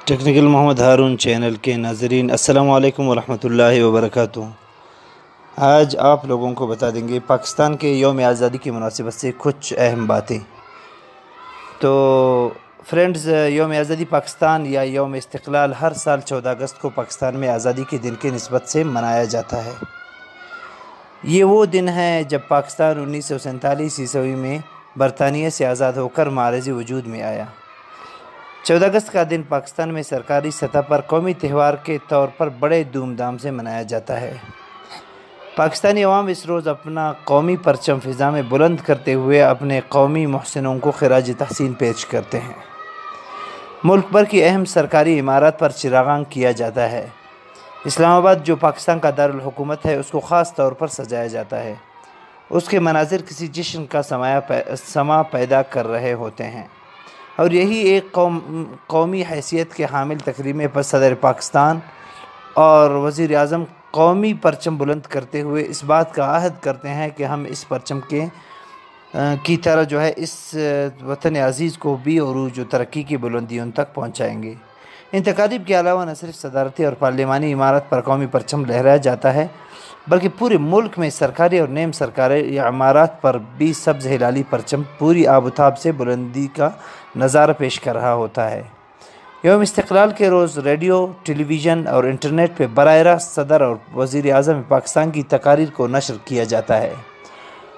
Technical Mohammad हारून channel के नाज़रीन अस्सलाम वालेकुम वरहमतुल्लाहि वबरकातुहू। आज आप लोगों को बता देंगे पाकिस्तान के यौम आज़ादी की मुनासिबत से कुछ अहम बातें। तो फ्रेंड्स, यौम आज़ादी पाकिस्तान या यौम इस्तिक़लाल हर साल 14 अगस्त को पाकिस्तान में आज़ादी के दिन के निस्बत से मनाया जाता है। ये वो दिन है जब पाकिस्तान 1947 ईस्वी में बरतानिया से आज़ाद होकर मारज़ वजूद में आया। 14 अगस्त का दिन पाकिस्तान में सरकारी सतह पर कौमी त्यौहार के तौर पर बड़े धूमधाम से मनाया जाता है। पाकिस्तानी अवाम इस रोज़ अपना कौमी परचम फ़िज़ा में बुलंद करते हुए अपने कौमी मोहसिनों को खिराज तहसीन पेश करते हैं। मुल्क भर की अहम सरकारी इमारत पर चिरागान किया जाता है। इस्लामाबाद जो पाकिस्तान का दारुल हुकूमत है उसको ख़ास तौर पर सजाया जाता है। उसके मनाजिर किसी जश्न का समा पैदा कर रहे होते हैं और यही एक कौमी हैसियत के हामिल तकरीब में सदर पाकिस्तान और वज़ीर आज़म कौमी परचम बुलंद करते हुए इस बात का अहद करते हैं कि हम इस परचम की तरह जो है इस वतन अज़ीज़ को भी अरूज व तरक्की की बुलंदियों तक पहुँचाएँगे। इन तकारीब के अलावा न सिर्फ सदारती और पार्लिमानी इमारत पर कौमी परचम लहराया जाता है बल्कि पूरे मुल्क में सरकारी और नेम सरकारी इमारत पर भी सब्ज़ हिलाली परचम पूरी आबोताब से बुलंदी का नज़ारा पेश कर रहा होता है। यौम इस्तिक़लाल के रोज़ रेडियो, टेलीविज़न और इंटरनेट पर बराह रास्त सदर और वज़ीर आज़म पाकिस्तान की तकारीर को नशर किया जाता है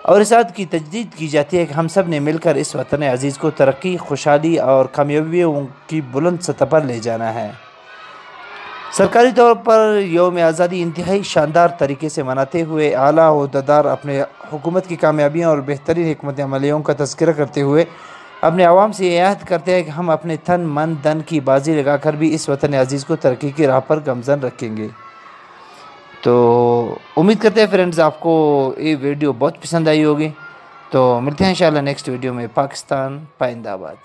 और इस बात की तजदीद की जाती है कि हम सब ने मिलकर इस वतन अज़ीज़ को तरक्की, खुशहाली और कामयाबियों की बुलंद सतह पर ले जाना है। सरकारी तौर पर यौम आज़ादी इंतहाई शानदार तरीके से मनाते हुए आला ओहदेदार अपने हुकूमत की कामयाबियों और बेहतरीन हिकमत अमलियों का तज़किरा करते हुए अपने आवाम से ये याद करते हैं कि हम अपने तन मन धन की बाजी लगाकर भी इस वतन अज़ीज़ को तरक्की की राह पर गमज़न रखेंगे। तो उम्मीद करते हैं फ्रेंड्स आपको ये वीडियो बहुत पसंद आई होगी। तो मिलते हैं इंशाल्लाह नेक्स्ट वीडियो में। पाकिस्तान पाइंदाबाद।